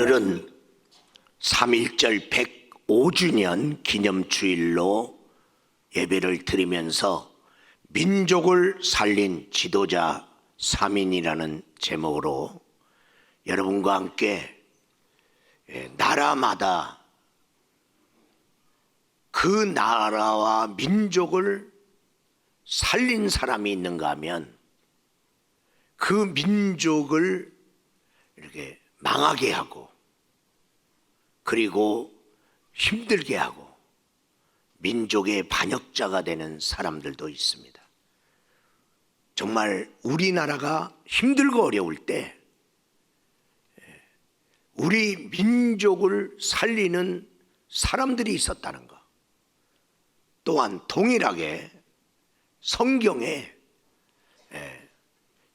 오늘은 3.1절 105주년 기념주일로 예배를 드리면서 민족을 살린 지도자 3인이라는 제목으로 여러분과 함께 나라마다 그 나라와 민족을 살린 사람이 있는가 하면 그 민족을 이렇게 망하게 하고 그리고 힘들게 하고 민족의 반역자가 되는 사람들도 있습니다. 정말 우리나라가 힘들고 어려울 때 우리 민족을 살리는 사람들이 있었다는 것, 또한 동일하게 성경에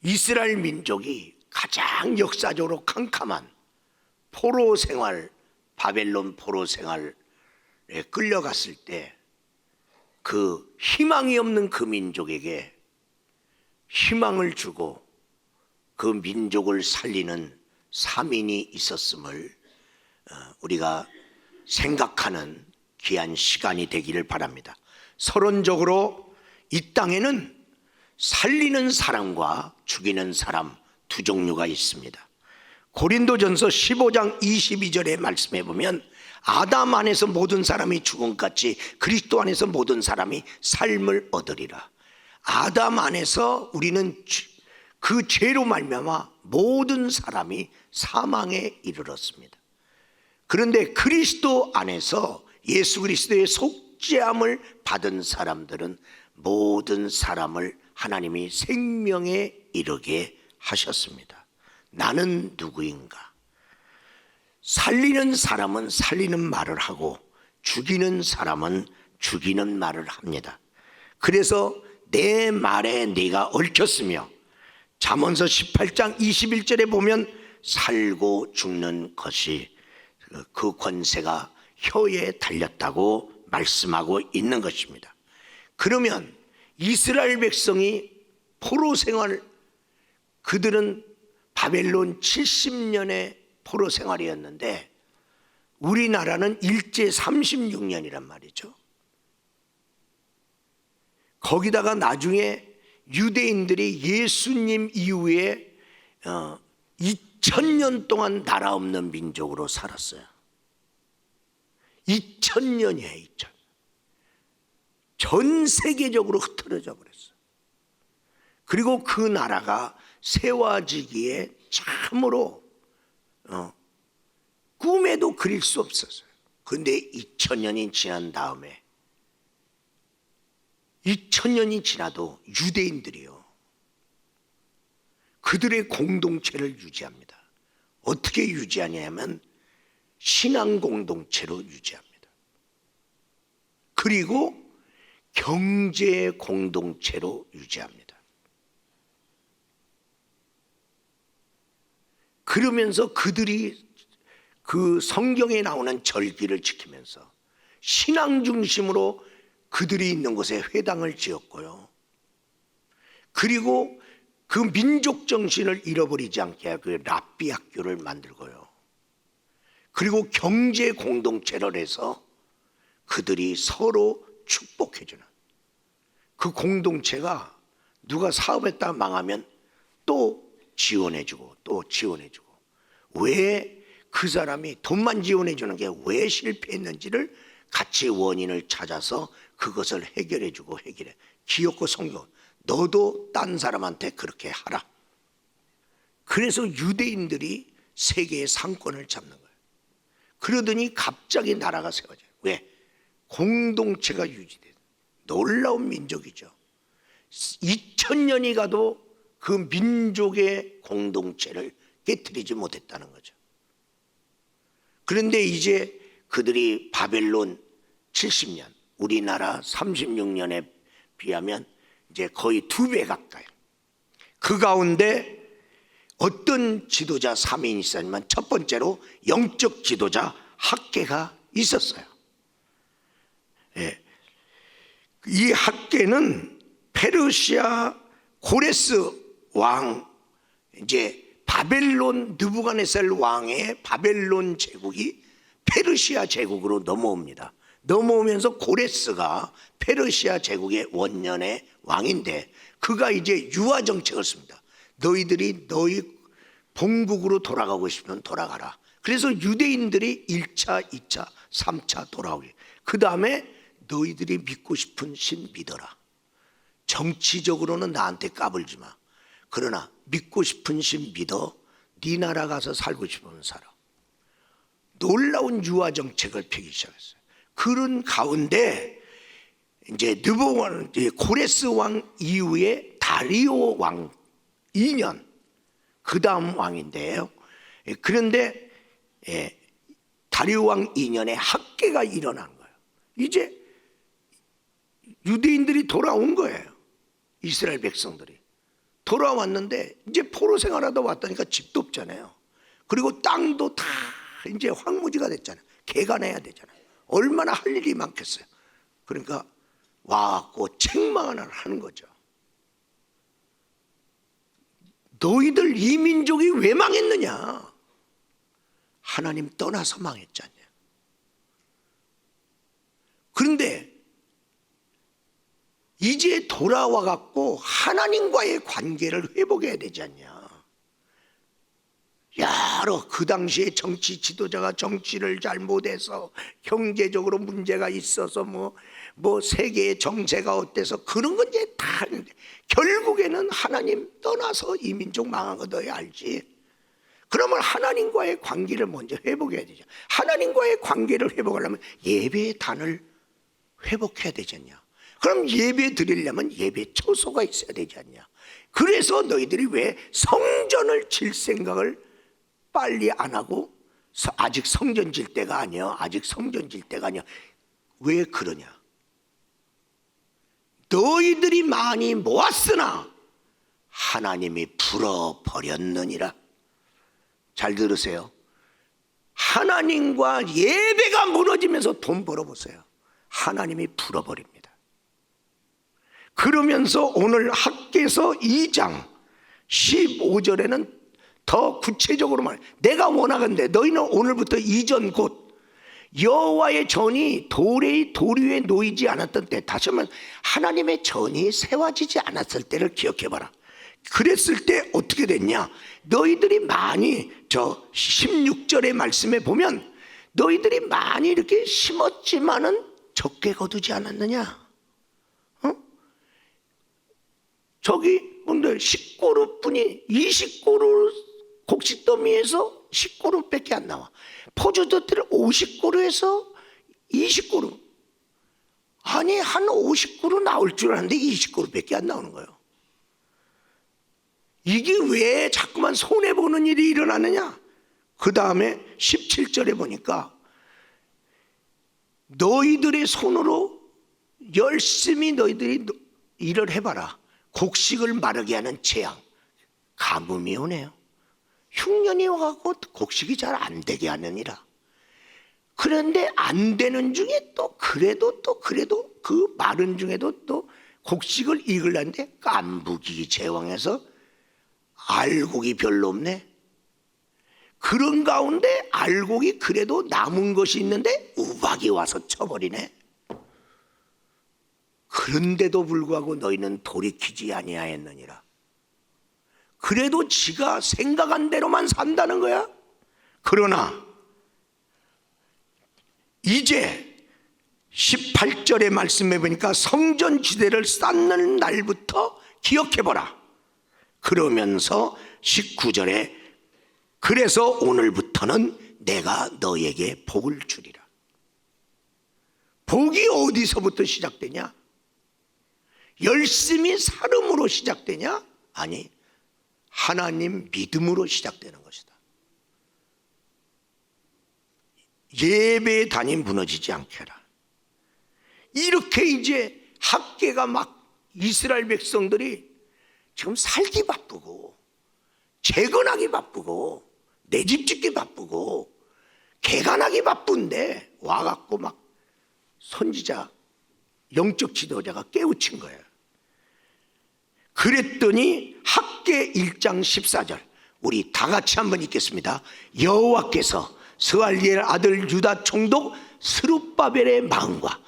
이스라엘 민족이 가장 역사적으로 캄캄한 포로 생활, 바벨론 포로 생활에 끌려갔을 때 그 희망이 없는 그 민족에게 희망을 주고 그 민족을 살리는 3인이 있었음을 우리가 생각하는 귀한 시간이 되기를 바랍니다. 서론적으로 이 땅에는 살리는 사람과 죽이는 사람 두 종류가 있습니다. 고린도전서 15장 22절의 말씀해 보면 아담 안에서 모든 사람이 죽음같이 그리스도 안에서 모든 사람이 삶을 얻으리라. 아담 안에서 우리는 그 죄로 말미암아 모든 사람이 사망에 이르렀습니다. 그런데 그리스도 안에서 예수 그리스도의 속죄함을 받은 사람들은 모든 사람을 하나님이 생명에 이르게 하셨습니다. 나는 누구인가? 살리는 사람은 살리는 말을 하고 죽이는 사람은 죽이는 말을 합니다. 그래서 내 말에 네가 얽혔으며 잠언서 18장 21절에 보면 살고 죽는 것이 그 권세가 혀에 달렸다고 말씀하고 있는 것입니다. 그러면 이스라엘 백성이 포로 생활, 그들은 바벨론 70년의 포로 생활이었는데 우리나라는 일제 36년이란 말이죠. 거기다가 나중에 유대인들이 예수님 이후에 2000년 동안 나라 없는 민족으로 살았어요. 2000년이에요. 2000년. 전 세계적으로 흩어져 버렸어요. 그리고 그 나라가 세워지기에 참으로 꿈에도 그릴 수 없었어요. 그런데 2000년이 지난 다음에 2000년이 지나도 유대인들이요, 그들의 공동체를 유지합니다. 어떻게 유지하냐면 신앙 공동체로 유지합니다. 그리고 경제 공동체로 유지합니다. 그러면서 그들이 그 성경에 나오는 절기를 지키면서 신앙 중심으로 그들이 있는 곳에 회당을 지었고요. 그리고 그 민족 정신을 잃어버리지 않게 그 랍비 학교를 만들고요. 그리고 경제 공동체를 해서 그들이 서로 축복해주는 그 공동체가 누가 사업했다 망하면 또 지원해주고 또 지원해주고, 왜 그 사람이 돈만 지원해주는 게 왜 실패했는지를 같이 원인을 찾아서 그것을 해결해주고 해결해. 기업고 성교, 너도 딴 사람한테 그렇게 하라. 그래서 유대인들이 세계의 상권을 잡는 거예요. 그러더니 갑자기 나라가 세워져요. 왜? 공동체가 유지돼요. 놀라운 민족이죠. 2000년이 가도 그 민족의 공동체를 깨트리지 못했다는 거죠. 그런데 이제 그들이 바벨론 70년, 우리나라 36년에 비하면 이제 거의 2배 가까이. 그 가운데 어떤 지도자 3인이 있었냐면 첫 번째로 영적 지도자 학개가 있었어요. 이 학개는 페르시아 고레스 왕 이제 바벨론 느부갓네살 왕의 바벨론 제국이 페르시아 제국으로 넘어옵니다. 넘어오면서 고레스가 페르시아 제국의 원년의 왕인데 그가 이제 유화 정책을 씁니다. 너희들이 너희 본국으로 돌아가고 싶으면 돌아가라. 그래서 유대인들이 1차, 2차, 3차 돌아오게. 그 다음에 너희들이 믿고 싶은 신 믿어라. 정치적으로는 나한테 까불지 마. 그러나 믿고 싶은 신 믿어. 네 나라 가서 살고 싶으면 살아. 놀라운 유화 정책을 펴기 시작했어요. 그런 가운데 이제 고레스 왕 이후에 다리오 왕 2년 그 다음 왕인데요. 그런데 다리오 왕 2년에 학계가 일어난 거예요. 이제 유대인들이 돌아온 거예요. 이스라엘 백성들이 돌아왔는데 이제 포로 생활하다 왔다니까 집도 없잖아요. 그리고 땅도 다 이제 황무지가 됐잖아요. 개간해야 되잖아요. 얼마나 할 일이 많겠어요. 그러니까 와갖고 책망을 하는 거죠. 너희들 이 민족이 왜 망했느냐? 하나님 떠나서 망했잖냐. 그런데 이제 돌아와 갖고 하나님과의 관계를 회복해야 되지 않냐. 여러 그 당시에 정치 지도자가 정치를 잘못해서 경제적으로 문제가 있어서 뭐 세계의 정세가 어때서 그런 건 이제 다 하는데 결국에는 하나님 떠나서 이 민족 망한 거 너희 알지? 그러면 하나님과의 관계를 먼저 회복해야 되죠. 하나님과의 관계를 회복하려면 예배의 단을 회복해야 되지 않냐. 그럼 예배 드리려면 예배 처소가 있어야 되지 않냐. 그래서 너희들이 왜 성전을 질 생각을 빨리 안 하고 아직 성전 질 때가 아니야. 아직 성전 질 때가 아니야. 왜 그러냐? 너희들이 많이 모았으나 하나님이 불어버렸느니라. 잘 들으세요. 하나님과 예배가 무너지면서 돈 벌어보세요. 하나님이 불어버립니다. 그러면서 오늘 학개서 2장 15절에는 더 구체적으로 말해. 내가 원하건대 너희는 오늘부터 이전 곧 여호와의 전이 도리 위에 놓이지 않았던 때, 다시 한번 하나님의 전이 세워지지 않았을 때를 기억해봐라. 그랬을 때 어떻게 됐냐? 너희들이 많이 저 16절의 말씀에 보면 너희들이 많이 이렇게 심었지만은 적게 거두지 않았느냐? 저기 뭔데 10그룹뿐이 20그룹 곡식더미에서 10그룹밖에 안 나와. 포도주들 50그룹에서 20그룹. 아니 한 50그룹 나올 줄 알았는데 20그룹밖에 안 나오는 거예요. 이게 왜 자꾸만 손해보는 일이 일어나느냐? 그 다음에 17절에 보니까 너희들의 손으로 열심히 너희들이 일을 해봐라. 곡식을 마르게 하는 재앙, 가뭄이 오네요. 흉년이 와갖고 곡식이 잘 안 되게 하느니라. 그런데 안 되는 중에 또 그래도 그 마른 중에도 또 곡식을 익으려는데 깐부기 제왕에서 알곡이 별로 없네. 그런 가운데 알곡이 그래도 남은 것이 있는데 우박이 와서 쳐버리네. 그런데도 불구하고 너희는 돌이키지 아니하였느니라. 그래도 지가 생각한 대로만 산다는 거야. 그러나 이제 18절의 말씀에 보니까 성전지대를 쌓는 날부터 기억해보라. 그러면서 19절에 그래서 오늘부터는 내가 너에게 복을 주리라. 복이 어디서부터 시작되냐? 열심히 살음으로 시작되냐? 아니, 하나님 믿음으로 시작되는 것이다. 예배의 단이 무너지지 않게 하라. 이렇게 이제 학계가 막 이스라엘 백성들이 지금 살기 바쁘고 재건하기 바쁘고 내 집 짓기 바쁘고 개간하기 바쁜데 와갖고 막 선지자 영적 지도자가 깨우친 거예요. 그랬더니 학계 1장 14절 우리 다 같이 한번 읽겠습니다. 여호와께서 스알리엘 아들 유다 총독 스룹바벨의 마음과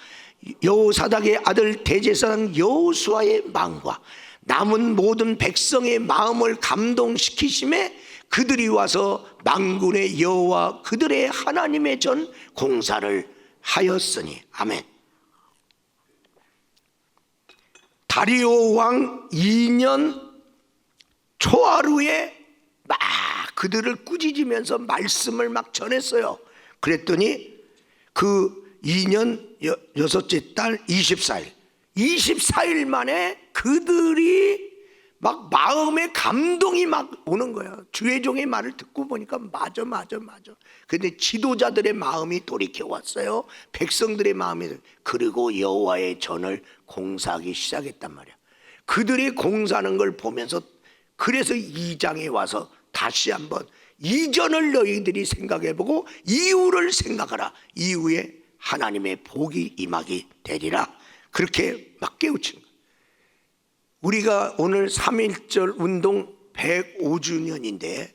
여호사닥의 아들 대제사장 여호수아의 마음과 남은 모든 백성의 마음을 감동시키심에 그들이 와서 만군의 여호와 그들의 하나님의 전 공사를 하였으니. 아멘. 다리오 왕 2년 초하루에 막 그들을 꾸짖으면서 말씀을 막 전했어요. 그랬더니 그 2년 여섯째 달 24일 만에 그들이 막 마음에 감동이 막 오는 거야. 주의 종의 말을 듣고 보니까 맞아. 근데 지도자들의 마음이 돌이켜 왔어요. 백성들의 마음이. 그리고 여호와의 전을 공사하기 시작했단 말이야. 그들이 공사하는 걸 보면서, 그래서 2장에 와서 다시 한번 이전을 너희들이 생각해보고 이후를 생각하라. 이후에 하나님의 복이 임하게 되리라. 그렇게 막 깨우친 거예요. 우리가 오늘 3.1절 운동 105주년인데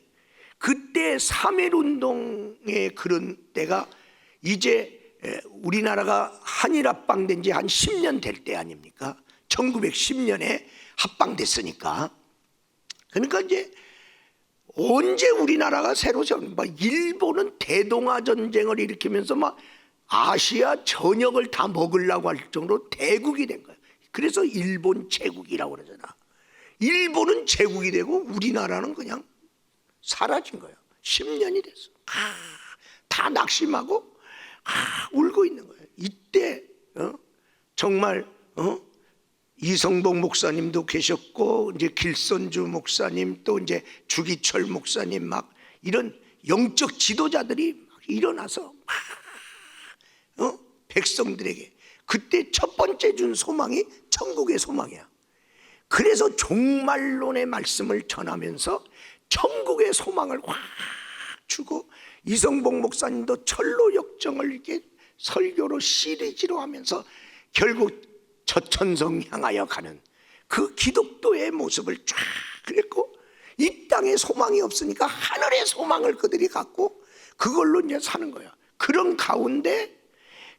그때 3.1운동의 그런 때가 이제 우리나라가 한일 합방된 지 한 10년 될 때 아닙니까? 1910년에 합방됐으니까. 그러니까 이제 언제 우리나라가 새로 일본은 대동아 전쟁을 일으키면서 막 아시아 전역을 다 먹으려고 할 정도로 대국이 된 거예요. 그래서 일본 제국이라고 그러잖아. 일본은 제국이 되고 우리나라는 그냥 사라진 거예요. 10년이 됐어. 다 낙심하고 울고 있는 거예요. 이때 정말 이성복 목사님도 계셨고, 이제 길선주 목사님, 또 이제 주기철 목사님, 막 이런 영적 지도자들이 막 일어나서 막 백성들에게 그때 첫 번째 준 소망이 천국의 소망이야. 그래서 종말론의 말씀을 전하면서 천국의 소망을 확 주고, 이성복 목사님도 철로 역정을 이렇게 설교로 시리즈로 하면서 결국 저천성 향하여 가는 그 기독교의 모습을 쫙 그랬고, 이 땅에 소망이 없으니까 하늘의 소망을 그들이 갖고 그걸로 이제 사는 거야. 그런 가운데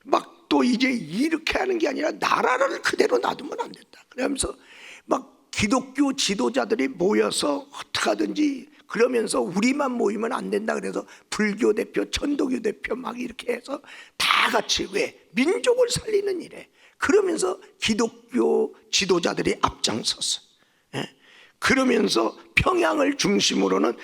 막 또 이제 이렇게 하는 게 아니라 나라를 그대로 놔두면 안 된다. 그러면서 막 기독교 지도자들이 모여서 어떻게 하든지, 그러면서 우리만 모이면 안 된다. 그래서 불교 대표, 천도교 대표 막 이렇게 해서 다 같이 왜 민족을 살리는 일에, 그러면서 기독교 지도자들이 앞장섰어. 그러면서 평양을 중심으로는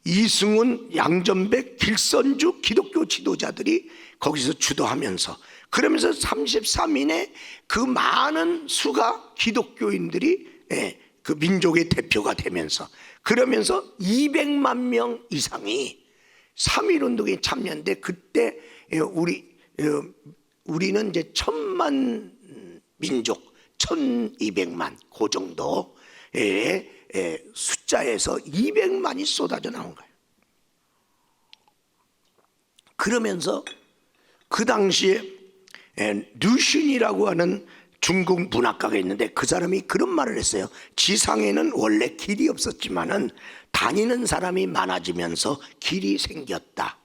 이승훈, 양전백, 길선주 기독교 지도자들이 거기서 주도하면서, 그러면서 33인의 그 많은 수가 기독교인들이 그 민족의 대표가 되면서, 그러면서 200만 명 이상이 3.1운동에 참여했는데, 그때 우리는 이제 1000만 민족, 1200만 그 정도의 숫자에서 200만이 쏟아져 나온 거예요. 그러면서 그 당시에 류신이라고 하는 중국 문학가가 있는데, 그 사람이 그런 말을 했어요. 지상에는 원래 길이 없었지만은 다니는 사람이 많아지면서 길이 생겼다.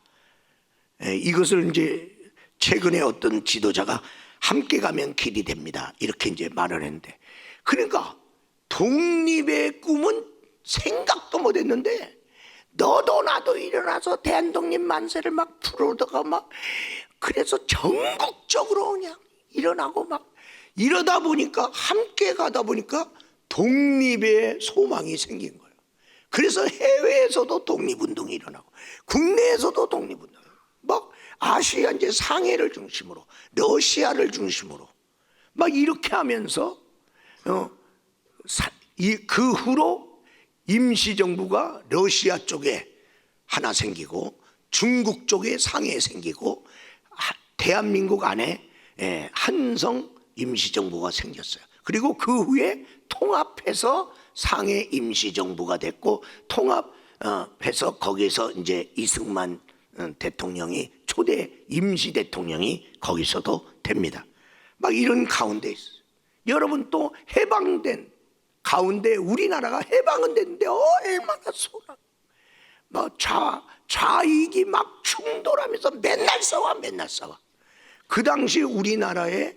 이것을 이제 최근에 어떤 지도자가 함께 가면 길이 됩니다, 이렇게 이제 말을 했는데, 그러니까 독립의 꿈은 생각도 못했는데 너도 나도 일어나서 대한독립 만세를 막 부르다가 막, 그래서 전국적으로 그냥 일어나고 막 이러다 보니까, 함께 가다 보니까 독립의 소망이 생긴 거예요. 그래서 해외에서도 독립운동이 일어나고 국내에서도 독립운동이, 막 아시아 이제 상해를 중심으로, 러시아를 중심으로 막 이렇게 하면서 그 후로 임시정부가 러시아 쪽에 하나 생기고 중국 쪽에 상해에 생기고 대한민국 안에 한성 임시정부가 생겼어요. 그리고 그 후에 통합해서 상해 임시정부가 됐고, 통합해서 거기서 이제 이승만 대통령이 초대 임시 대통령이 거기서도 됩니다. 막 이런 가운데 있어요. 여러분, 또 해방된 가운데 우리나라가 해방은 됐는데 얼마나 소나, 뭐 좌익이 막 충돌하면서 맨날 싸워. 그 당시 우리나라에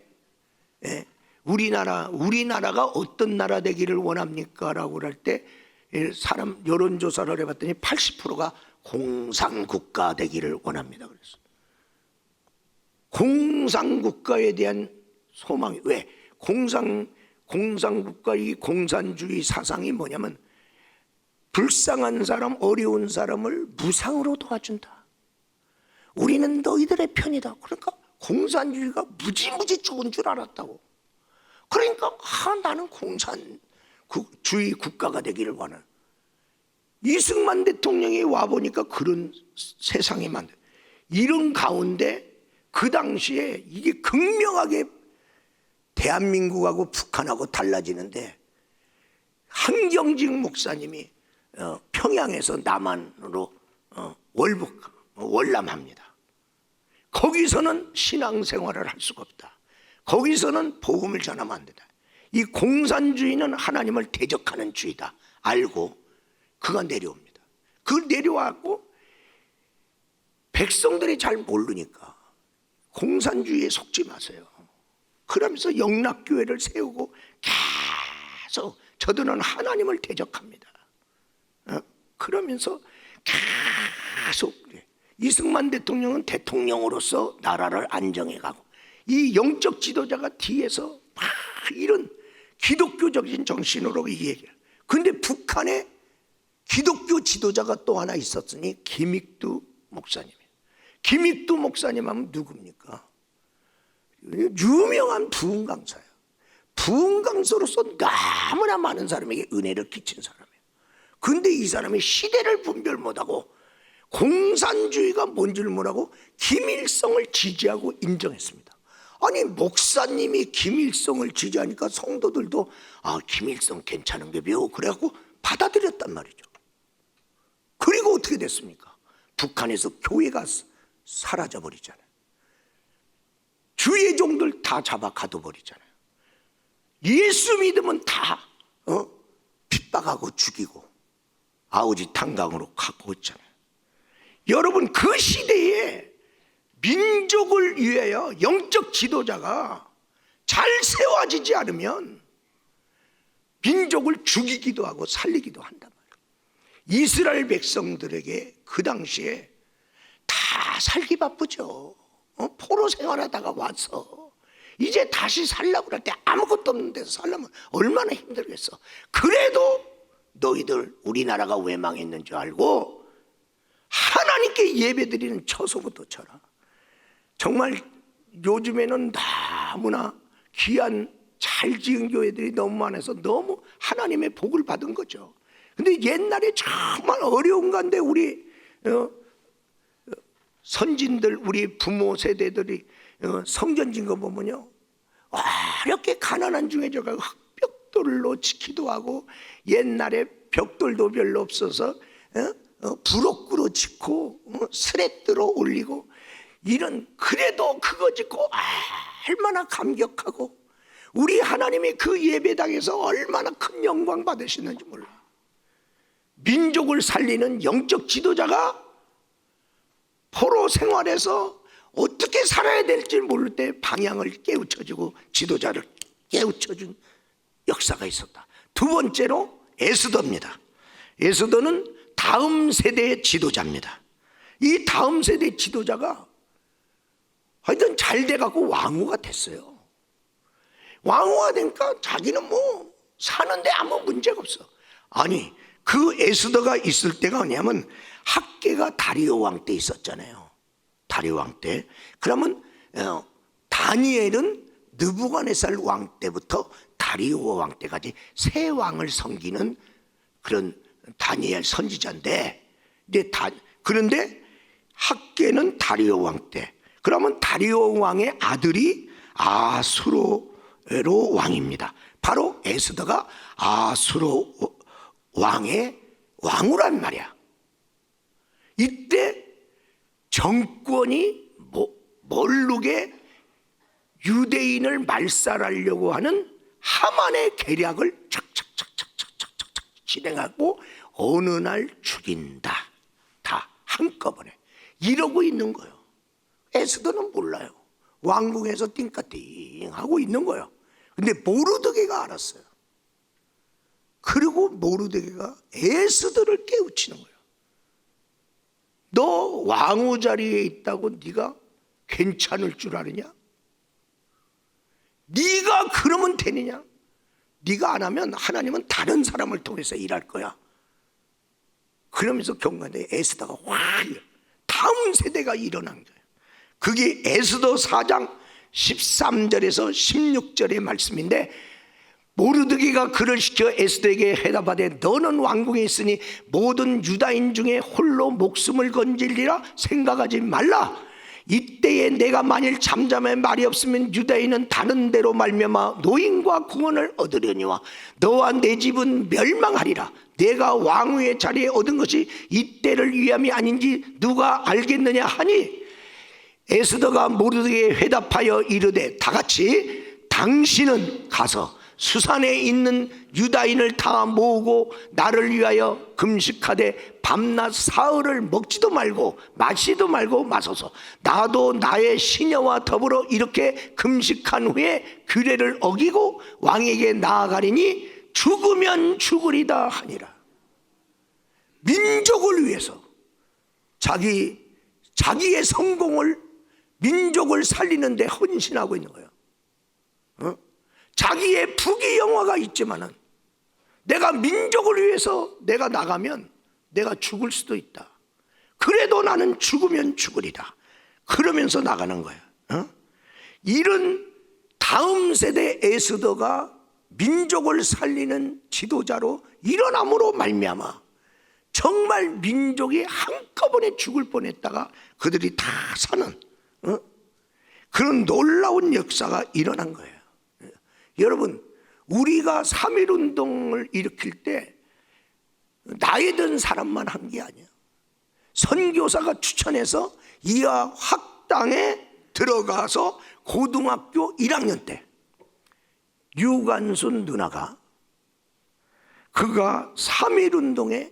우리나라가 어떤 나라 되기를 원합니까? 라고 할 때 사람 여론조사를 해봤더니 80%가 공산국가 되기를 원합니다. 그래서 공산국가에 대한 소망이, 왜? 공산국가, 이 공산주의 사상이 뭐냐면 불쌍한 사람, 어려운 사람을 무상으로 도와준다. 우리는 너희들의 편이다. 그러니까 공산주의가 무지무지 좋은 줄 알았다고. 그러니까 나는 공산주의 국가가 되기를 원하는. 이승만 대통령이 와보니까 그런 세상이 만들. 이런 가운데 그 당시에 이게 극명하게 대한민국하고 북한하고 달라지는데, 한경직 목사님이 평양에서 남한으로 월남합니다. 거기서는 신앙생활을 할 수가 없다. 거기서는 복음을 전하면 안 된다. 이 공산주의는 하나님을 대적하는 주의다 알고 그가 내려옵니다. 그 내려와갖고 백성들이 잘 모르니까 공산주의에 속지 마세요. 그러면서 영락교회를 세우고 계속 저들은 하나님을 대적합니다. 그러면서 계속 이승만 대통령은 대통령으로서 나라를 안정해가고, 이 영적 지도자가 뒤에서 막 이런 기독교적인 정신으로 이 얘기를. 근데 북한에 기독교 지도자가 또 하나 있었으니 김익두 목사님이에요. 김익두 목사님 하면 누굽니까? 유명한 부흥 강사예요. 부흥 강사로서 너무나 많은 사람에게 은혜를 끼친 사람이에요. 근데 이 사람이 시대를 분별 못하고 공산주의가 뭔지를 모르고 김일성을 지지하고 인정했습니다. 아니 목사님이 김일성을 지지하니까 성도들도 김일성 괜찮은 게 묘 그래갖고 받아들였단 말이죠. 그리고 어떻게 됐습니까? 북한에서 교회가 사라져버리잖아요. 주의 종들 다 잡아 가둬버리잖아요. 예수 믿으면 다 핍박하고 죽이고 아우지 탄강으로 갖고 있잖아요. 여러분, 그 시대에 민족을 위하여 영적 지도자가 잘 세워지지 않으면 민족을 죽이기도 하고 살리기도 한단 말이에요. 이스라엘 백성들에게 그 당시에 다 살기 바쁘죠. 포로 생활하다가 와서 이제 다시 살려고 할 때 아무것도 없는 데서 살려면 얼마나 힘들겠어. 그래도 너희들 우리나라가 왜 망했는 줄 알고 하나님께 예배드리는 처소부터 쳐라. 정말 요즘에는 너무나 귀한 잘 지은 교회들이 너무 많아서 너무 하나님의 복을 받은 거죠. 근데 옛날에 정말 어려운 건데 우리 선진들, 우리 부모 세대들이 성전진 거 보면요, 어렵게 가난한 중에 저가 흙벽돌로 지키도 하고, 옛날에 벽돌도 별로 없어서 부록구로 짓고 스레트로 올리고 이런, 그래도 그거 짓고 얼마나 감격하고 우리 하나님이 그 예배당에서 얼마나 큰 영광 받으시는지 몰라. 민족을 살리는 영적 지도자가 포로 생활에서 어떻게 살아야 될지 모를 때 방향을 깨우쳐주고 지도자를 깨우쳐준 역사가 있었다. 두 번째로 에스더입니다. 에스더는 다음 세대의 지도자입니다. 이 다음 세대 지도자가 하여튼 잘 돼갖고 왕후가 됐어요. 왕후가 되니까 자기는 뭐 사는데 아무 문제가 없어. 아니, 그 에스더가 있을 때가 뭐냐면 학계가 다리오 왕 때 있었잖아요. 다리오 왕 때. 그러면 다니엘은 느부갓네살 왕 때부터 다리오 왕 때까지 세 왕을 섬기는 그런 다니엘 선지자인데, 그런데 학계는 다리오 왕 때. 그러면 다리오 왕의 아들이 아수로 왕입니다. 바로 에스더가 아수로 왕의 왕후란 말이야. 이때 정권이 몰르게 유대인을 말살하려고 하는 하만의 계략을 착착착착착착착 진행하고 어느 날 죽인다. 한꺼번에 이러고 있는 거예요. 에스더는 몰라요. 왕궁에서 띵까띵 하고 있는 거예요. 근데 모르드게가 알았어요. 그리고 모르드게가 에스더를 깨우치는 거예요. 너 왕후 자리에 있다고 네가 괜찮을 줄 아느냐? 네가 그러면 되느냐? 네가 안 하면 하나님은 다른 사람을 통해서 일할 거야. 그러면서 경건대 에스더가 확 다음 세대가 일어난 거예요. 그게 에스더 4장 13절에서 16절의 말씀인데, 모르드게가 글을 시켜 에스더에게 해답하되 너는 왕궁에 있으니 모든 유다인 중에 홀로 목숨을 건질리라 생각하지 말라. 이때에 내가 만일 잠잠에 말이 없으면 유다인은 다른 데로 말미암아 노인과 구원을 얻으려니와 너와 내 집은 멸망하리라. 내가 왕후의 자리에 얻은 것이 이때를 위함이 아닌지 누가 알겠느냐 하니, 에스더가 모르드게에 회답하여 이르되 다같이 당신은 가서 수산에 있는 유다인을 다 모으고 나를 위하여 금식하되 밤낮 사흘을 먹지도 말고 마시도 말고 마소서. 나도 나의 시녀와 더불어 이렇게 금식한 후에 규례를 어기고 왕에게 나아가리니 죽으면 죽으리다 하니라. 민족을 위해서 자기의 성공을, 민족을 살리는 데 헌신하고 있는 거예요. 자기의 부귀영화가 있지만은 내가 민족을 위해서 내가 나가면 내가 죽을 수도 있다. 그래도 나는 죽으면 죽으리라. 그러면서 나가는 거야. 이런 다음 세대 에스더가 민족을 살리는 지도자로 일어남으로 말미암아 정말 민족이 한꺼번에 죽을 뻔했다가 그들이 다 사는 그런 놀라운 역사가 일어난 거예요. 여러분, 우리가 3.1운동을 일으킬 때 나이 든 사람만 한 게 아니에요. 선교사가 추천해서 이하 학당에 들어가서 고등학교 1학년 때 유관순 누나가 그가 3.1운동에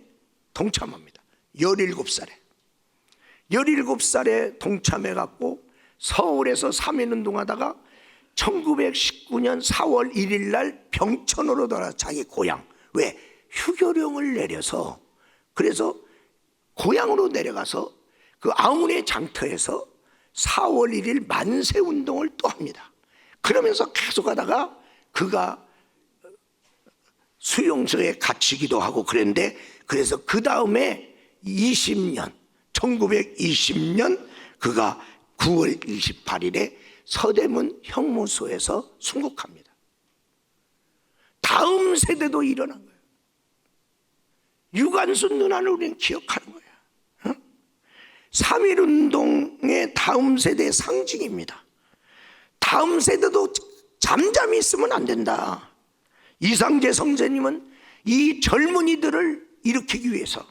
동참합니다. 17살에 동참해갖고 서울에서 3.1운동 하다가 1919년 4월 1일 날 병천으로 돌아 자기 고향, 왜? 휴교령을 내려서, 그래서 고향으로 내려가서 그 아우네 장터에서 4월 1일 만세운동을 또 합니다. 그러면서 계속 하다가 그가 수용소에 갇히기도 하고 그랬는데, 그래서 그 다음에 1920년 그가 9월 28일에 서대문 형무소에서 순국합니다. 다음 세대도 일어난 거예요. 유관순 누나를 우리는 기억하는 거예요. 3.1운동의 다음 세대의 상징입니다. 다음 세대도 잠잠히 있으면 안 된다. 이상재 선생님은 이 젊은이들을 일으키기 위해서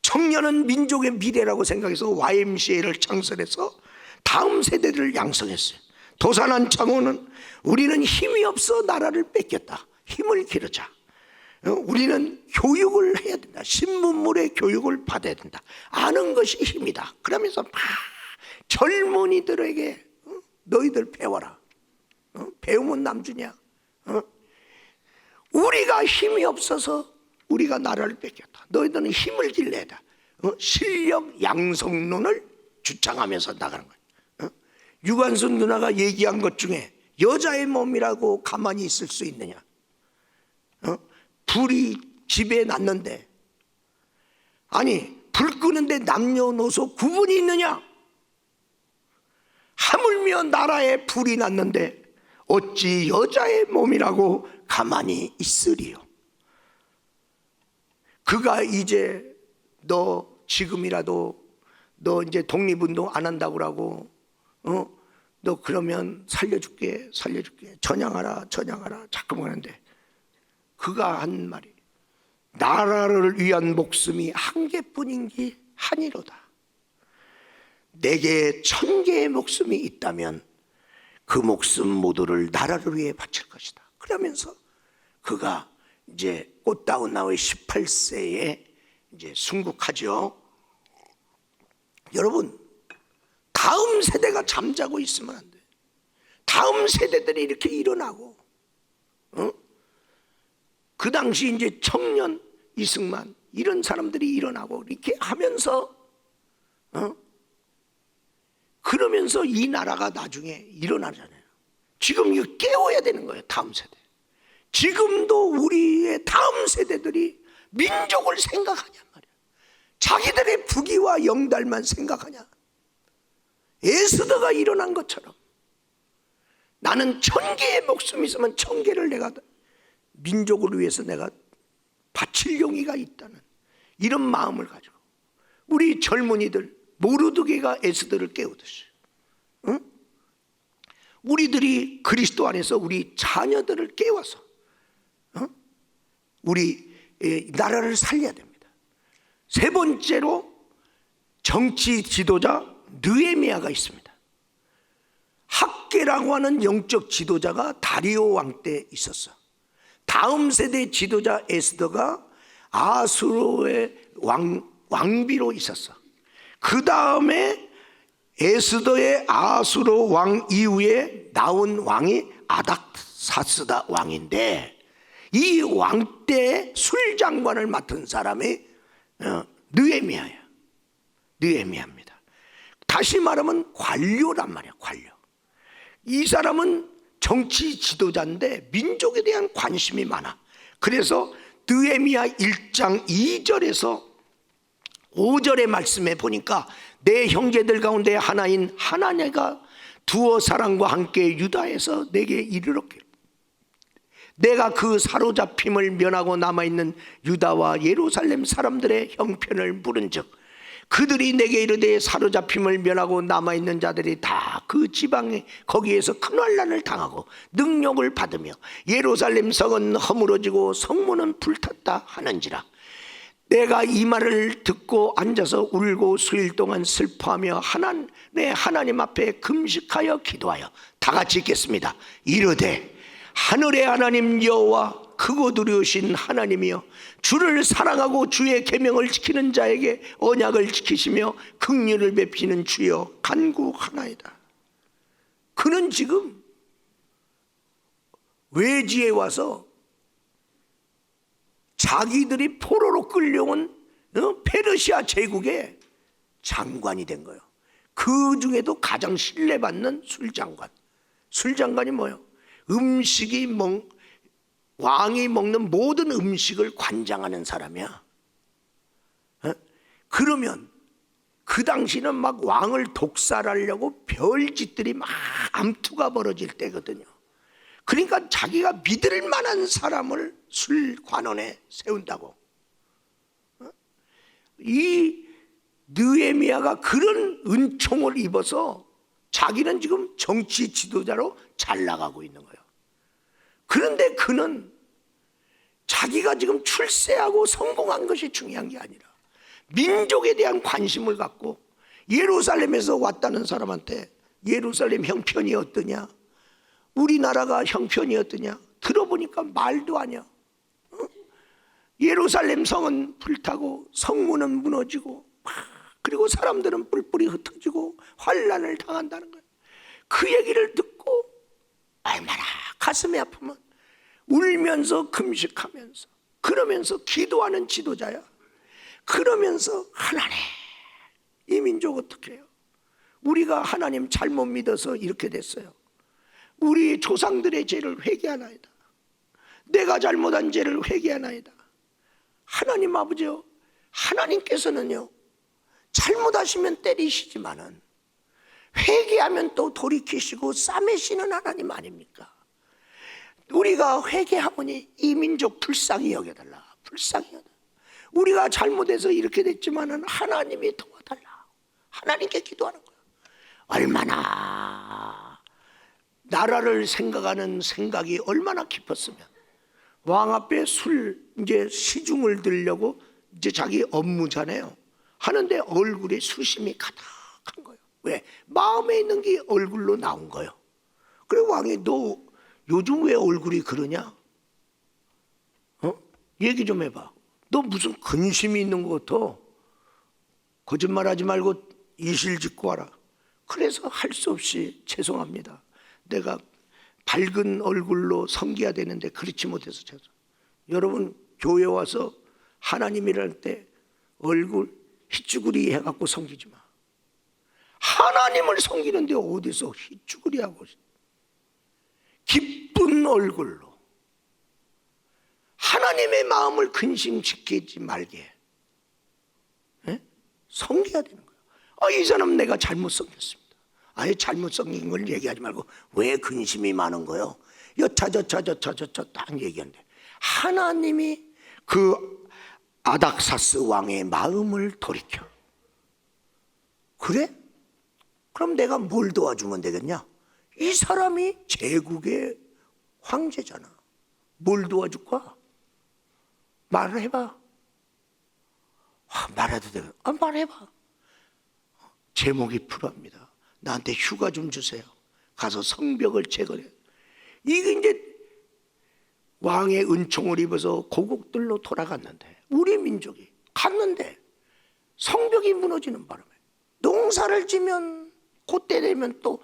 청년은 민족의 미래라고 생각해서 YMCA를 창설해서 다음 세대를 양성했어요. 도산한 창호는 우리는 힘이 없어 나라를 뺏겼다. 힘을 기르자. 우리는 교육을 해야 된다. 신문물의 교육을 받아야 된다. 아는 것이 힘이다. 그러면서 막 젊은이들에게 너희들 배워라. 배우면 남주냐. 우리가 힘이 없어서 우리가 나라를 뺏겼다. 너희들은 힘을 길러야 돼. 실력 양성론을 주창하면서 나가는 거예요. 유관순 누나가 얘기한 것 중에 여자의 몸이라고 가만히 있을 수 있느냐. 불이 집에 났는데, 아니 불 끄는데 남녀노소 구분이 있느냐. 하물며 나라에 불이 났는데 어찌 여자의 몸이라고 가만히 있으리요. 그가 이제 너 지금이라도 너 이제 독립운동 안 한다고 그러고 너 그러면 살려줄게 전향하라 자꾸 하는데, 그가 한 말이 나라를 위한 목숨이 한 개뿐인 게 한이로다. 내게 1000개의 목숨이 있다면 그 목숨 모두를 나라를 위해 바칠 것이다. 그러면서 그가 이제 꽃다운 나의 18세에 이제 순국하죠. 여러분, 다음 세대가 잠자고 있으면 안 돼. 다음 세대들이 이렇게 일어나고, 그 당시 이제 청년 이승만 이런 사람들이 일어나고 이렇게 하면서, 그러면서 이 나라가 나중에 일어나잖아요. 지금 이거 깨워야 되는 거예요. 다음 세대. 지금도 우리의 다음 세대들이 민족을 생각하냔 말이야. 자기들의 부귀와 영달만 생각하냐. 에스더가 일어난 것처럼 나는 1000개의 목숨이 있으면 1000개를 내가 민족을 위해서 내가 바칠 용의가 있다는 이런 마음을 가지고 우리 젊은이들 모르드게가 에스더를 깨우듯이, 우리들이 그리스도 안에서 우리 자녀들을 깨워서 우리 나라를 살려야 됩니다. 세 번째로 정치 지도자 느헤미야가 있습니다. 학계라고 하는 영적 지도자가 다리오 왕 때 있었어. 다음 세대 지도자 에스더가 아수르의 왕비로 있었어. 그 다음에 에스더의 아수르 왕 이후에 나온 왕이 아닥사스다 왕인데, 이 왕 때 술장관을 맡은 사람이 느헤미야야. 느헤미야입니다. 다시 말하면 관료란 말이야. 관료. 이 사람은 정치 지도자인데 민족에 대한 관심이 많아. 그래서 느헤미야 1장 2절에서 5절의 말씀에 보니까 내 형제들 가운데 하나인 하나네가 두어 사람과 함께 유다에서 내게 이르렀길, 내가 그 사로잡힘을 면하고 남아있는 유다와 예루살렘 사람들의 형편을 물은즉 그들이 내게 이르되 사로잡힘을 면하고 남아있는 자들이 다 그 지방에 거기에서 큰 환난을 당하고 능력을 받으며 예루살렘 성은 허물어지고 성문은 불탔다 하는지라. 내가 이 말을 듣고 앉아서 울고 수일 동안 슬퍼하며 하나님 앞에 금식하여 기도하여 다 같이 읽겠습니다. 이르되 하늘의 하나님 여호와 크고 두려우신 하나님이여, 주를 사랑하고 주의 계명을 지키는 자에게 언약을 지키시며 긍휼을 베푸시는 주여 간구하나이다. 그는 지금 외지에 와서 자기들이 포로로 끌려온 페르시아 제국의 장관이 된 거예요. 그 중에도 가장 신뢰받는 술장관. 술장관이 뭐예요? 왕이 먹는 모든 음식을 관장하는 사람이야. 그러면 그 당시는 막 왕을 독살하려고 별짓들이 막 암투가 벌어질 때거든요. 그러니까 자기가 믿을 만한 사람을 술관원에 세운다고. 이 느헤미야가 그런 은총을 입어서 자기는 지금 정치 지도자로 잘 나가고 있는 거예요. 그런데 그는 자기가 지금 출세하고 성공한 것이 중요한 게 아니라 민족에 대한 관심을 갖고, 예루살렘에서 왔다는 사람한테 예루살렘 형편이 어떠냐, 우리나라가 형편이 어떠냐 들어보니까 말도 아니야. 예루살렘 성은 불타고 성문은 무너지고 그리고 사람들은 뿔뿔이 흩어지고 환난을 당한다는 거예요. 그 얘기를 듣고 얼마나 가슴이 아프면 울면서 금식하면서 그러면서 기도하는 지도자야. 그러면서 하나님, 이 민족 어떻게 해요? 우리가 하나님 잘못 믿어서 이렇게 됐어요. 우리 조상들의 죄를 회개하나이다. 내가 잘못한 죄를 회개하나이다. 하나님 아버지요, 하나님께서는요 잘못하시면 때리시지만은 회개하면 또 돌이키시고 싸매시는 하나님 아닙니까? 우리가 회개하오니 이 민족 불쌍히 여겨달라. 불쌍히 여겨달라. 우리가 잘못해서 이렇게 됐지만은 하나님이 도와달라. 하나님께 기도하는 거예요. 얼마나 나라를 생각하는 생각이 얼마나 깊었으면 왕 앞에 이제 시중을 들려고 이제 자기 업무잖아요. 하는데 얼굴에 수심이 가득한 거예요. 왜? 마음에 있는 게 얼굴로 나온 거예요. 그래 왕이 너 요즘 왜 얼굴이 그러냐? 얘기 좀 해봐. 너 무슨 근심이 있는 것 같아? 거짓말하지 말고 이실 짓고 와라. 그래서 할 수 없이 죄송합니다. 내가 밝은 얼굴로 섬겨야 되는데 그렇지 못해서 죄송. 여러분 교회 와서 하나님이랄 때 얼굴 희쭈구리 해갖고 섬기지 마. 하나님을 섬기는데 어디서 희쭈구리 하고 기쁜 얼굴로 하나님의 마음을 근심시키지 말게 섬겨야 되는 거예요. 이 사람 내가 잘못 섬겼습니다. 아예 잘못 섬긴 걸 얘기하지 말고 왜 근심이 많은 거요? 여차저차 딱 얘기하는데 하나님이 그 아닥사스 왕의 마음을 돌이켜. 그래? 그럼 내가 뭘 도와주면 되겠냐? 이 사람이 제국의 황제잖아. 뭘 도와줄까? 말을 해봐. 말해도 돼. 말해봐. 제목이 필요합니다. 나한테 휴가 좀 주세요. 가서 성벽을 제거해. 이게 이제 왕의 은총을 입어서 고국들로 돌아갔는데 우리 민족이 갔는데 성벽이 무너지는 바람에 농사를 지면 그때 되면 또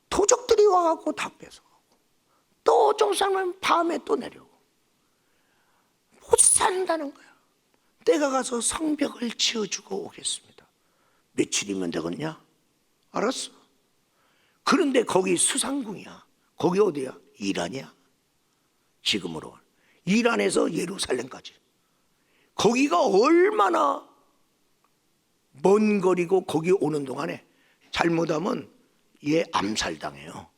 도적들이 와갖고 다 뺏어가고 또 좀 살면 밤에 또 내려오고 못 산다는 거야. 내가 가서 성벽을 지어주고 오겠습니다. 며칠이면 되겠냐? 알았어. 그런데 거기 수상궁이야. 거기 어디야? 이란이야. 지금으로 이란에서 예루살렘까지 거기가 얼마나 먼 거리고 거기 오는 동안에 잘못하면 얘 암살당해요.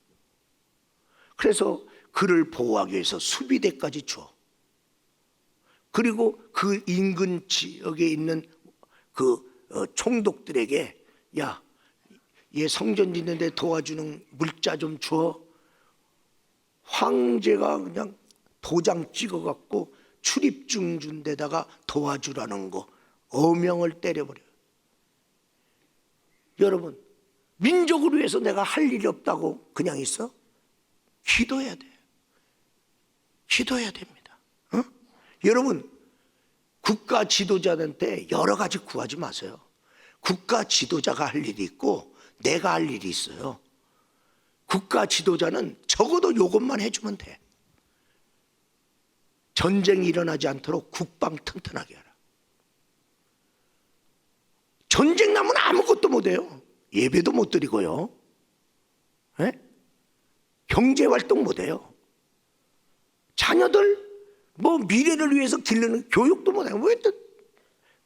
그래서 그를 보호하기 위해서 수비대까지 줘. 그리고 그 인근 지역에 있는 그 총독들에게 야, 얘 성전 짓는데 도와주는 물자 좀 줘. 황제가 그냥 도장 찍어갖고 출입증 준 데다가 도와주라는 거 어명을 때려버려요. 여러분 민족을 위해서 내가 할 일이 없다고 그냥 있어? 기도해야 돼. 기도해야 됩니다. 여러분 국가 지도자한테 여러 가지 구하지 마세요. 국가 지도자가 할 일이 있고 내가 할 일이 있어요. 국가 지도자는 적어도 이것만 해주면 돼. 전쟁이 일어나지 않도록 국방 튼튼하게 하라. 전쟁 나면 아무것도 못해요. 예배도 못 드리고요. 경제활동 못해요. 자녀들 뭐 미래를 위해서 기르는 교육도 못해요. 왜 또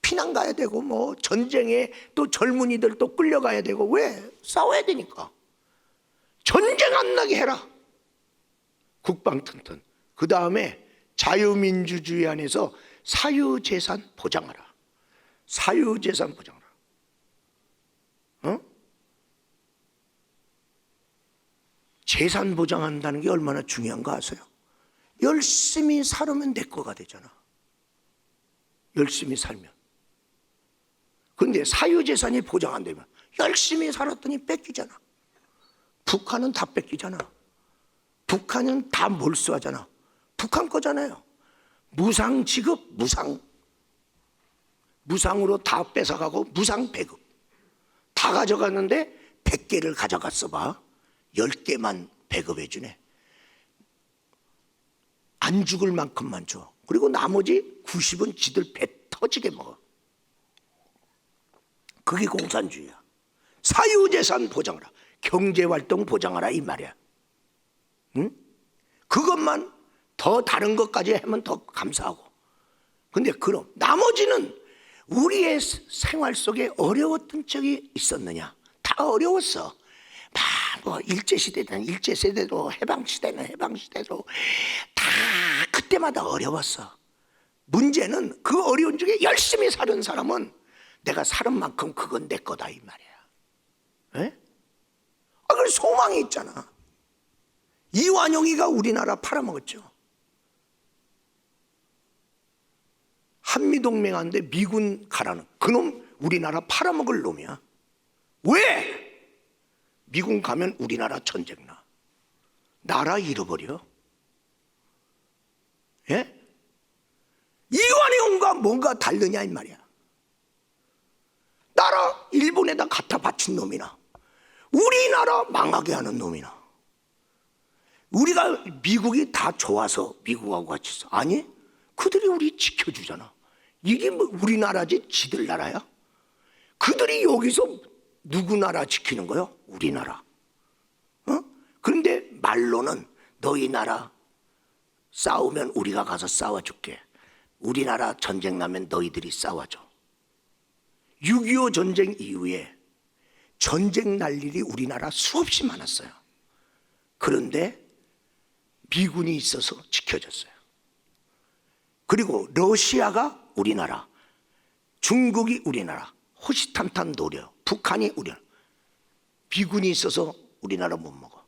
피난 가야 되고 뭐 전쟁에 또 젊은이들 또 끌려가야 되고 왜? 싸워야 되니까. 전쟁 안 나게 해라. 국방 튼튼. 그 다음에 자유민주주의 안에서 사유재산 보장하라. 사유재산 보장하라. 재산 보장한다는 게 얼마나 중요한 거 아세요? 열심히 살면 내 거가 되잖아. 열심히 살면. 그런데 사유재산이 보장 안 되면 열심히 살았더니 뺏기잖아. 북한은 다 뺏기잖아. 북한은 다 몰수하잖아. 북한 거잖아요. 무상 지급, 무상으로 다 뺏어가고 무상 배급. 다 가져갔는데 100개를 가져갔어 봐. 10개만 배급해 주네. 안 죽을 만큼만 줘. 그리고 나머지 90은 지들 배 터지게 먹어. 그게 공산주의야. 사유재산 보장하라. 경제활동 보장하라 이 말이야. 응? 그것만 더 다른 것까지 하면 더 감사하고. 근데 그럼 나머지는 우리의 생활 속에 어려웠던 적이 있었느냐? 다 어려웠어. 뭐 일제시대는 일제시대로 해방시대는 해방시대로 다 그때마다 어려웠어. 문제는 그 어려운 중에 열심히 사는 사람은 내가 사는 만큼 그건 내 거다 이 말이야. 그 소망이 있잖아. 이완용이가 우리나라 팔아먹었죠. 한미동맹하는데 미군 가라는 그놈 우리나라 팔아먹을 놈이야. 왜? 미군 가면 우리나라 전쟁 나. 나라 잃어버려. 이완용과 뭔가 다르냐 이 말이야. 나라 일본에다 갖다 바친 놈이나 우리나라 망하게 하는 놈이나 우리가 미국이 다 좋아서 미국하고 같이 있어? 아니, 그들이 우리 지켜주잖아. 이게 뭐 우리나라지 지들 나라야? 그들이 여기서 누구 나라 지키는 거요? 우리나라. 그런데 말로는 너희 나라 싸우면 우리가 가서 싸워줄게. 우리나라 전쟁 나면 너희들이 싸워줘. 6.25 전쟁 이후에 전쟁 날 일이 우리나라 수없이 많았어요. 그런데 미군이 있어서 지켜졌어요. 그리고 러시아가 우리나라, 중국이 우리나라, 호시탐탐 노려, 북한이 우리나라. 미군이 있어서 우리나라 못 먹어.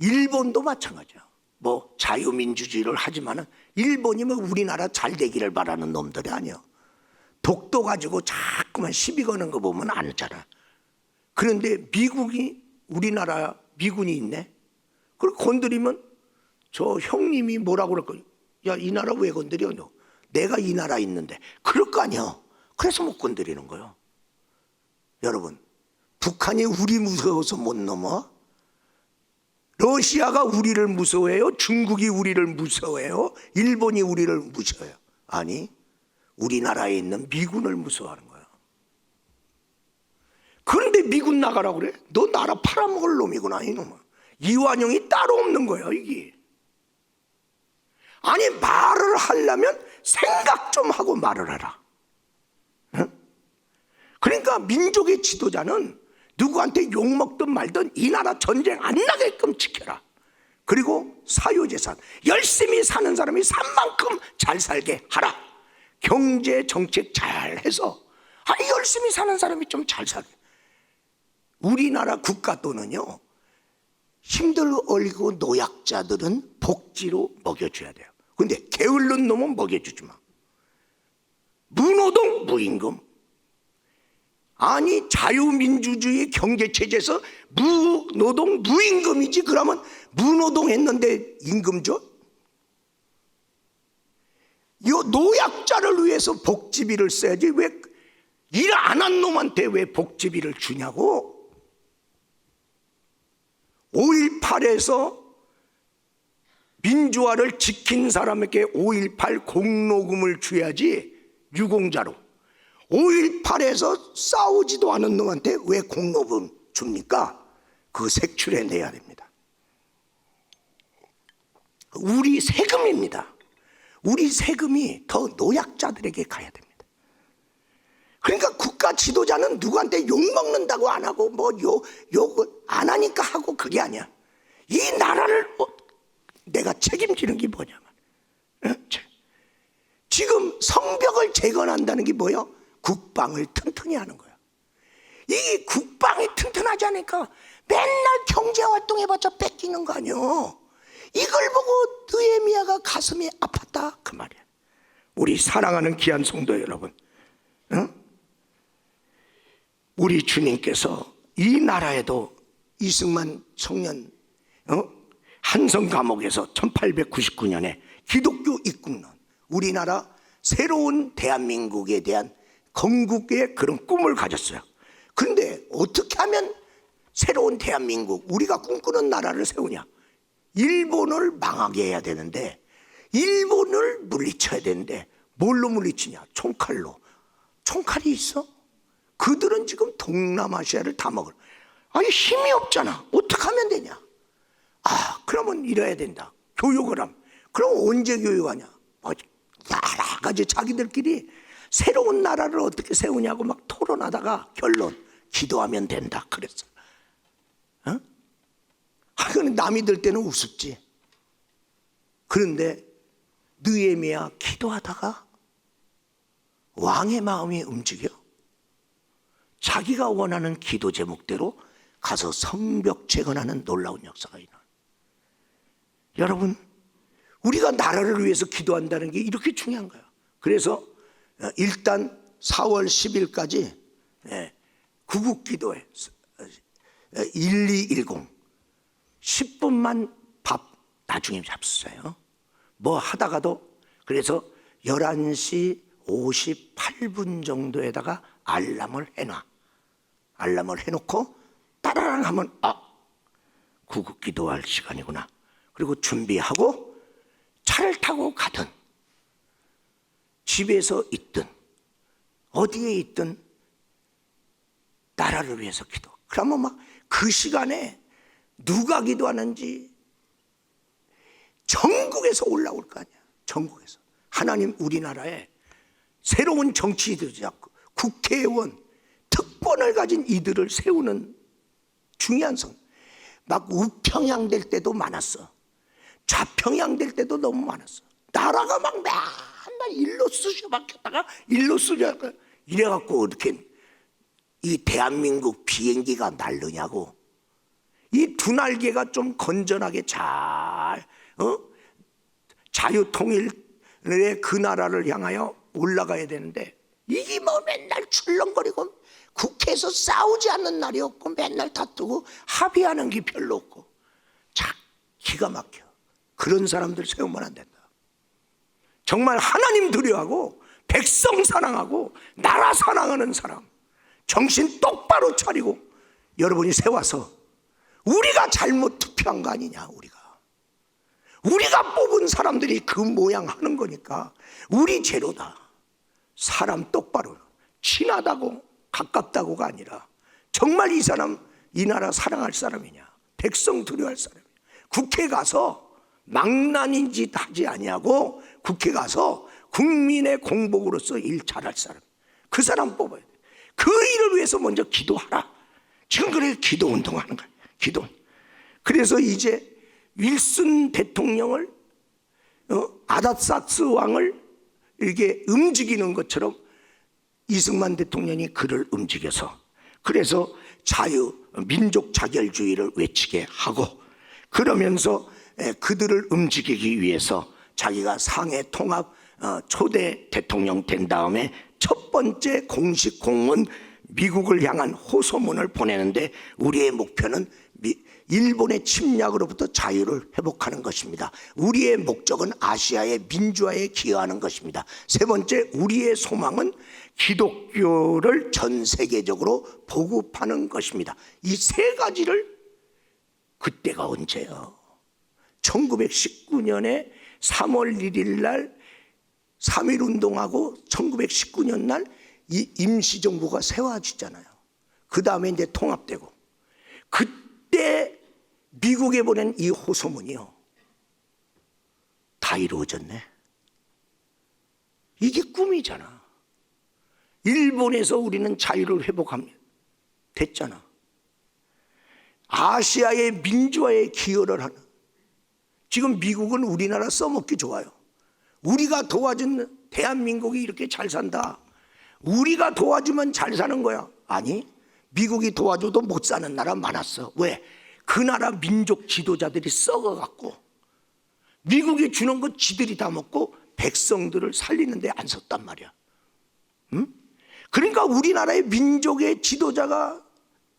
일본도 마찬가지야. 뭐 자유민주주의를 하지만은 일본이면 우리나라 잘 되기를 바라는 놈들이 아니야. 독도 가지고 자꾸만 시비 거는 거 보면 안 하잖아. 그런데 미국이 우리나라 미군이 있네. 그걸 건드리면 저 형님이 뭐라고 그럴 거야? 야, 이 나라 왜 건드려? 너? 내가 이 나라 있는데. 그럴 거 아니야. 그래서 못 건드리는 거예요. 여러분, 북한이 우리 무서워서 못 넘어? 러시아가 우리를 무서워해요? 중국이 우리를 무서워해요? 일본이 우리를 무서워해요? 아니, 우리나라에 있는 미군을 무서워하는 거야. 그런데 미군 나가라고 그래? 너 나라 팔아먹을 놈이구나, 이놈아. 이완용이 따로 없는 거야, 이게. 아니, 말을 하려면 생각 좀 하고 말을 하라. 응? 그러니까 민족의 지도자는 누구한테 욕먹든 말든 이 나라 전쟁 안 나게끔 지켜라. 그리고 사유재산, 열심히 사는 사람이 산 만큼 잘 살게 하라. 경제 정책 잘 해서 열심히 사는 사람이 좀 잘 살게. 우리나라 국가 돈은요, 힘들고 노약자들은 복지로 먹여줘야 돼요. 근데 게을른 놈은 먹여주지 마. 무노동 무임금. 아니, 자유민주주의 경제체제에서 무노동 무임금이지. 그러면 무노동 했는데 임금 줘? 이 노약자를 위해서 복지비를 써야지 왜 일 안 한 놈한테 왜 복지비를 주냐고. 5.18에서 민주화를 지킨 사람에게 5.18 공로금을 줘야지. 유공자로 5.18에서 싸우지도 않은 놈한테 왜 공로금 줍니까? 그거 색출해내야 됩니다. 우리 세금입니다. 우리 세금이 더 노약자들에게 가야 됩니다. 그러니까 국가 지도자는 누구한테 욕먹는다고 안 하고 뭐 욕을 안 하니까 하고 그게 아니야. 이 나라를 내가 책임지는 게 뭐냐면, 지금 성벽을 재건한다는 게 뭐예요? 국방을 튼튼히 하는 거야. 이 국방이 튼튼하지 않으니까 맨날 경제활동 해봤자 뺏기는 거 아니요. 이걸 보고 느헤미야가 가슴이 아팠다 그 말이야. 우리 사랑하는 귀한 성도 여러분, 우리 주님께서 이 나라에도 이승만 청년 한성 감옥에서 1899년에 기독교 입국론, 우리나라 새로운 대한민국에 대한 건국의 그런 꿈을 가졌어요. 그런데 어떻게 하면 새로운 대한민국, 우리가 꿈꾸는 나라를 세우냐? 일본을 망하게 해야 되는데, 일본을 물리쳐야 되는데 뭘로 물리치냐? 총칼로. 총칼이 있어? 그들은 지금 동남아시아를 다 먹을. 아니, 힘이 없잖아. 어떻게 하면 되냐? 그러면 이래야 된다. 교육을 하면. 그럼 언제 교육하냐? 여러 가지 자기들끼리 새로운 나라를 어떻게 세우냐고 막 토론하다가 결론, 기도하면 된다 그랬어. 그건 남이 들 때는 우습지. 그런데 느헤미야 기도하다가 왕의 마음이 움직여. 자기가 원하는 기도 제목대로 가서 성벽 재건하는 놀라운 역사가 일어나. 여러분, 우리가 나라를 위해서 기도한다는 게 이렇게 중요한 거야. 그래서 일단 4월 10일까지 구국기도회 1210 10분만 밥 나중에 잡수세요. 뭐 하다가도. 그래서 11시 58분 정도에다가 알람을 해놔. 알람을 해놓고 따라랑 하면 구급 기도할 시간이구나. 그리고 준비하고 차를 타고 가든 집에서 있든 어디에 있든 나라를 위해서 기도. 그러면 막 그 시간에 누가 기도하는지 전국에서 올라올 거 아니야. 전국에서. 하나님 우리나라에 새로운 정치인들 잡고 국회의원, 특권을 가진 이들을 세우는 중요한 성. 막 우평양 될 때도 많았어. 좌평양 될 때도 너무 많았어. 나라가 막 맨날 일로 쑤셔 박혔다가 일로 쑤셔 이래갖고 어떻게 이 대한민국 비행기가 날르냐고. 이 두 날개가 좀 건전하게 잘 자유통일의 그 나라를 향하여 올라가야 되는데 이게 뭐 맨날 출렁거리고 국회에서 싸우지 않는 날이 없고 맨날 다투고 합의하는 게 별로 없고 자 기가 막혀. 그런 사람들 세우면 안 된다. 정말 하나님 두려워하고 백성 사랑하고 나라 사랑하는 사람 정신 똑바로 차리고 여러분이 세워서 우리가 잘못 투표한 거 아니냐. 우리가 뽑은 사람들이 그 모양 하는 거니까 우리 죄로다. 사람 똑바로 친하다고 가깝다고가 아니라 정말 이 사람 이 나라 사랑할 사람이냐, 백성 두려워할 사람이냐. 국회 가서 망나니 짓 하지 아니하고 국회 가서 국민의 공복으로서 일 잘할 사람, 그 사람 뽑아야 돼. 그 일을 위해서 먼저 기도하라. 지금 그래 기도 운동하는 거야. 기도. 그래서 이제 윌슨 대통령을 아닥사스 왕을 이렇게 움직이는 것처럼 이승만 대통령이 그를 움직여서 그래서 민족 자결주의를 외치게 하고 그러면서 그들을 움직이기 위해서 자기가 상해 통합 초대 대통령 된 다음에 첫 번째 공식 공문 미국을 향한 호소문을 보내는데 우리의 목표는 일본의 침략으로부터 자유를 회복하는 것입니다. 우리의 목적은 아시아의 민주화에 기여하는 것입니다. 세 번째, 우리의 소망은 기독교를 전 세계적으로 보급하는 것입니다. 이 세 가지를 그때가 언제요? 1919년에 3월 1일 날 3.1운동하고 1919년 날 이 임시정부가 세워지잖아요. 그 다음에 이제 통합되고 그때 미국에 보낸 이 호소문이요 다 이루어졌네. 이게 꿈이잖아. 일본에서 우리는 자유를 회복합니다. 됐잖아. 아시아의 민주화에 기여를 하는. 지금 미국은 우리나라 써먹기 좋아요. 우리가 도와준 대한민국이 이렇게 잘 산다. 우리가 도와주면 잘 사는 거야. 아니, 미국이 도와줘도 못 사는 나라 많았어. 왜? 그 나라 민족 지도자들이 썩어갖고 미국이 주는 거 지들이 다 먹고 백성들을 살리는데 안 썼단 말이야. 응? 그러니까 우리나라의 민족의 지도자가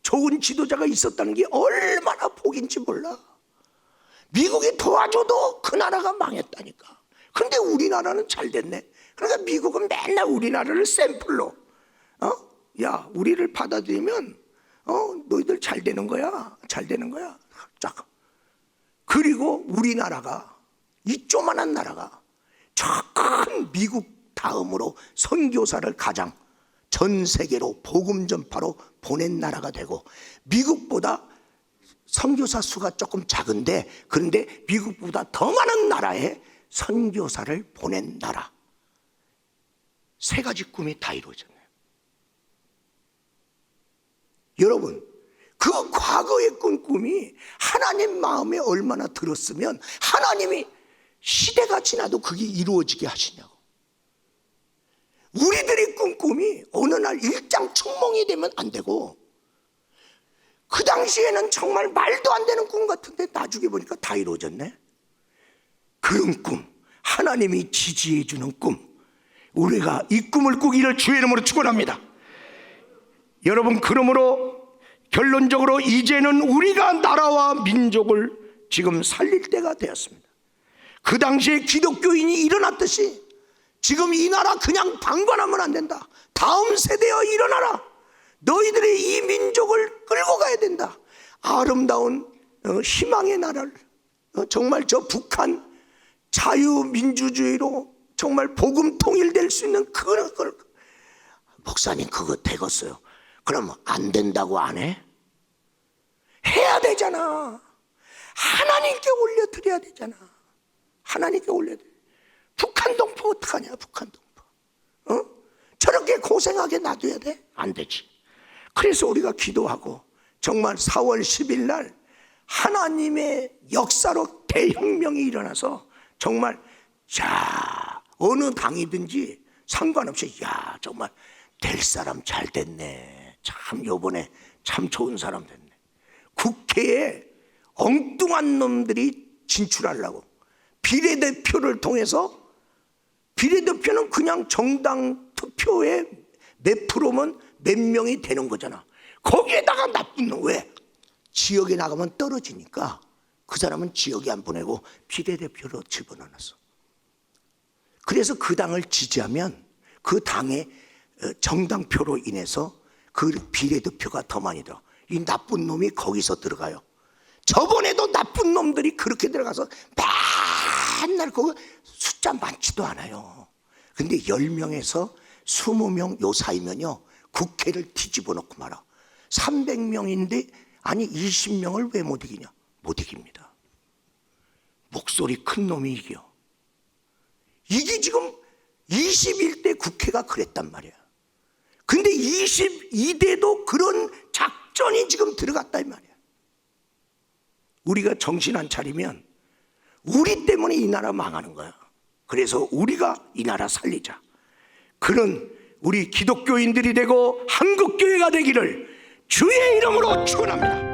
좋은 지도자가 있었다는 게 얼마나 복인지 몰라. 미국이 도와줘도 그 나라가 망했다니까. 그런데 우리나라는 잘 됐네. 그러니까 미국은 맨날 우리나라를 샘플로 야 우리를 받아들이면 너희들 잘 되는 거야. 잘 되는 거야. 쫙. 그리고 우리나라가 이 조만한 나라가 저 큰 미국 다음으로 선교사를 가장 전 세계로 복음 전파로 보낸 나라가 되고 미국보다 선교사 수가 조금 작은데 그런데 미국보다 더 많은 나라에 선교사를 보낸 나라. 세 가지 꿈이 다 이루어졌네요. 여러분, 그 과거의 꾼 꿈이 하나님 마음에 얼마나 들었으면 하나님이 시대가 지나도 그게 이루어지게 하시냐고. 우리들이 꾼 꿈이 어느 날 일장춘몽이 되면 안 되고 그 당시에는 정말 말도 안 되는 꿈 같은데 나중에 보니까 다 이루어졌네. 그런 꿈, 하나님이 지지해 주는 꿈, 우리가 이 꿈을 꾸기를 주의 이름으로 축원합니다. 여러분, 그러므로 결론적으로 이제는 우리가 나라와 민족을 지금 살릴 때가 되었습니다. 그 당시에 기독교인이 일어났듯이 지금 이 나라 그냥 방관하면 안 된다. 다음 세대여 일어나라. 너희들의 이 민족을 끌고 가야 된다. 아름다운 희망의 나라를, 정말 저 북한 자유민주주의로 정말 복음 통일될 수 있는 그런 걸. 목사님 그거 되겠어요. 그럼 안 된다고 안 해? 해야 되잖아. 하나님께 올려드려야 되잖아. 하나님께 올려드려. 북한 동포 어떡하냐, 북한 동포. 저렇게 고생하게 놔둬야 돼? 안 되지. 그래서 우리가 기도하고 정말 4월 10일 날 하나님의 역사로 대혁명이 일어나서 정말 자 어느 당이든지 상관없이 야 정말 될 사람 잘 됐네. 참 요번에 참 좋은 사람 됐네. 국회에 엉뚱한 놈들이 진출하려고 비례대표를 통해서, 비례대표는 그냥 정당 투표에 몇 프로면 몇 명이 되는 거잖아. 거기에다가 나쁜 놈. 왜? 지역에 나가면 떨어지니까 그 사람은 지역에 안 보내고 비례대표로 집어넣었어. 그래서 그 당을 지지하면 그 당의 정당표로 인해서 그 비례대표가 더 많이 들어. 이 나쁜 놈이 거기서 들어가요. 저번에도 나쁜 놈들이 그렇게 들어가서 맨날 거기 숫자 많지도 않아요. 근데 10명에서 20명 요 사이면요 국회를 뒤집어 놓고 말아. 300명인데 아니 20명을 왜 못 이기냐? 못 이깁니다. 목소리 큰 놈이 이겨. 이게 지금 21대 국회가 그랬단 말이야. 근데 22대도 그런 작전이 지금 들어갔다 이 말이야. 우리가 정신 안 차리면 우리 때문에 이 나라 망하는 거야. 그래서 우리가 이 나라 살리자. 그런 우리 기독교인들이 되고 한국교회가 되기를 주의 이름으로 축원합니다.